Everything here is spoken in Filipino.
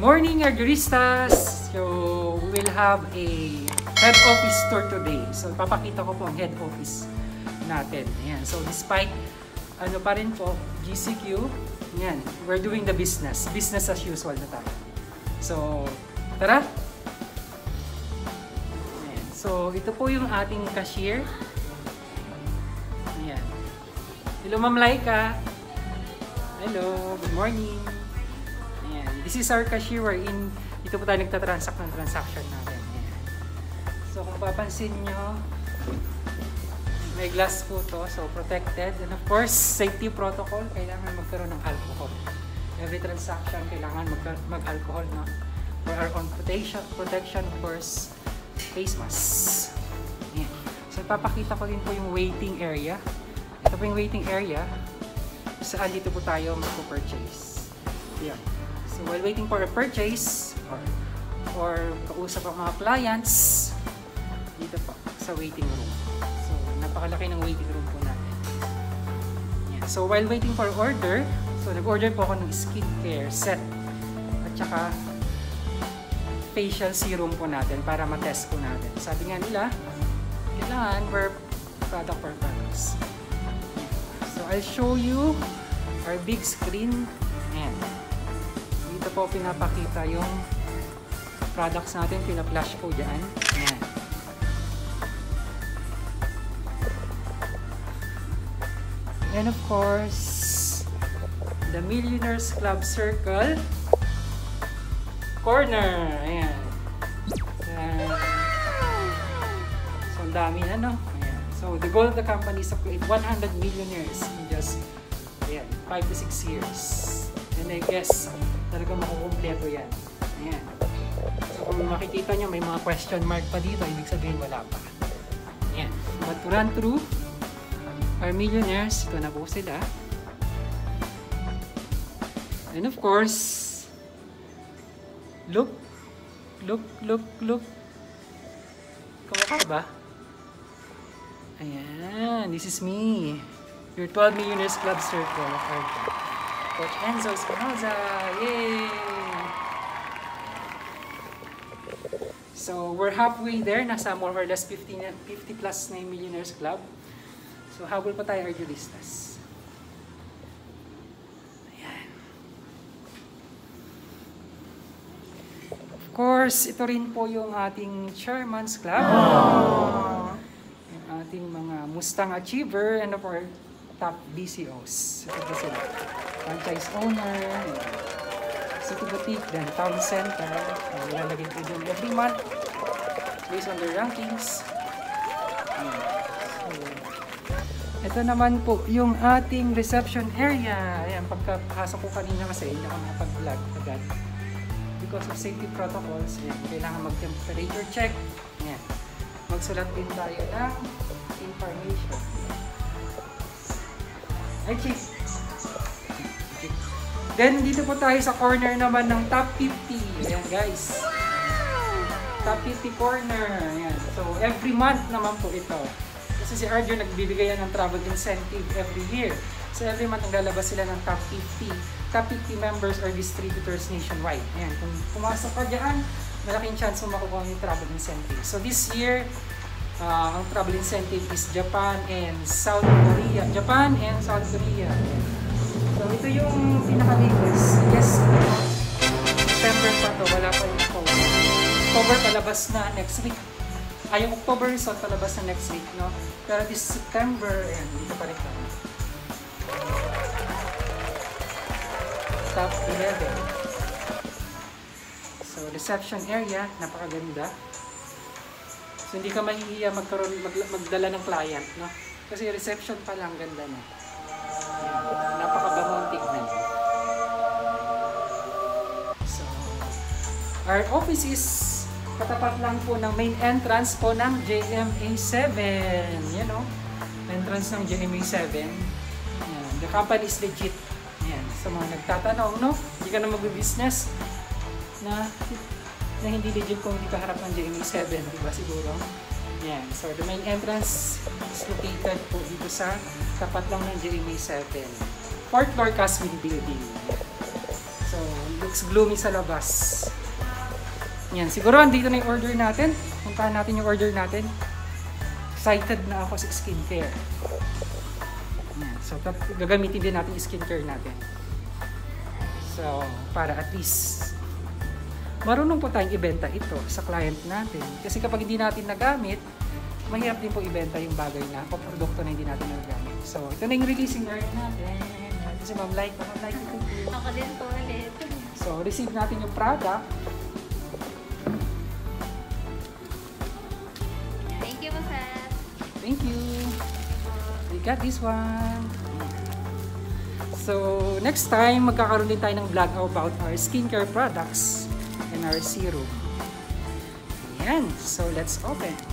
morning, Arduristas! So, we will have a head office tour today. So, papakita ko po ang head office natin. Ayan. So, despite ano pa rin po, GCQ, ayan, we're doing the business. Business as usual na tayo. So, tara! Ayan. So, ito po yung ating cashier. Ayan. Hello, Ma'am Lyka! Hello, good morning! This is our cashier wherein dito po tayo nagtatransact ng transaction natin. Ayan. So kung papansin nyo, may glass po to, so protected. And of course, safety protocol, kailangan magkaroon ng alcohol. Every transaction, kailangan mag-alcohol, no? For our own protection, of course, face mask. Ayan. So ipapakita ko din po yung waiting area. Ito po yung waiting area saan dito po tayo mag-purchase. Ayan. So while waiting for a purchase or kausap ang mga clients, dito po sa waiting room. So napakalaki ng waiting room po natin. Yeah. So while waiting for order, so nag-order po ako ng skincare set at saka facial serum po natin para matest po natin. Sabi nga nila, kailangan per product per products. So I'll show you our big screen and dito po pinapakita yung products natin, pina-flash po dyan. Ayan. And of course, the Millionaires Club Circle corner. Ayan. So, ang dami na, no? Ayan. So, the goal of the company is to create 100 millionaires in just 5 to 6 years. And I guess, talagang makukumpleto yan. Ayan. So kung makikita nyo, may mga question mark pa dito, ibig sabihin wala pa. Ayan. But to run through our millionaires, ito na po sila. And of course, look. Kamukha ba? Ayan. This is me. Your 12 Millionaires Club Circle of Ardeur. Coach Enzo Espinoza! Yay! So, we're halfway there. Nasa more or less 50 plus na yung Millionaires Club. So, habol pa tayo, Arduristas. Ayan. Of course, ito rin po yung ating Chairman's Club. Yung ating mga Mustang Achiever and of our top BCOs. Ito sila. Franchise owner, city boutique, then town center. Nilalagay ko dyan every month based on their rankings. So, ito naman po yung ating reception area. Ayan, pagkapasok ko kanina kasi hindi ako nakapag-vlog agad. Because of safety protocols, ayan, kailangan mag-temperature check. Ayan. Magsulat din tayo ng information. Ay, chief! Then, dito po tayo sa corner naman ng top 50. Ayan, guys. Top 50 corner. Ayan. So, every month naman po ito. Kasi si Ardeur nagbibigay yan ng travel incentive every year. So, every month naglalabas sila ng top 50. Top 50 members or distributors nationwide. Ayan. Kung pumasok ka dyan, malaking chance mo makukuha yung travel incentive. So, this year, ang travel incentive is Japan and South Korea. Japan and South Korea. Ayan. So, ito yung pinaka-latest. Yes, September pa to. Wala pa yung October. October palabas na next week. Ay, yung October result palabas na next week, no? Pero this September, ayan, dito pa rin pa. Top 11. So, reception area, napakaganda. So, hindi ka mahihiya magdala ng client, no? Kasi reception pa lang, ganda na. Napakabangong tignan. So, our office is katapat lang po ng main entrance po ng JMA7. Yan o. Entrance ng JMA7. Yan. The company is legit. Yan. Sa mga nagtatanong, no? Hindi ka na mag-business na hindi legit kung hindi ka harap ng JMA7. Diba siguro? Yan. So, the main entrance is located po dito sa tapat lang ng JMA7. 4th floor Caswin Building. So, look looks gloomy sa labas. Yan, siguro andito na yung order natin. Puntahan natin yung order natin. Excited na ako sa skincare. Yan, so gagamitin din natin yung skincare natin. So, para at least marunong po tayong ibenta ito sa client natin. Kasi kapag hindi natin nagamit, mahirap din po ibenta yung bagay na o produkto na hindi natin nagamit. So, ito na yung releasing art natin. Ito si Ma'am Lyka. Ma'am Lyka ito. Ako din po ulit. So, receive natin yung product. Thank you po, sir. Thank you. We got this one. So, next time, magkakaroon din tayo ng vlog about our skincare products and our serum. Ayan. So, let's open.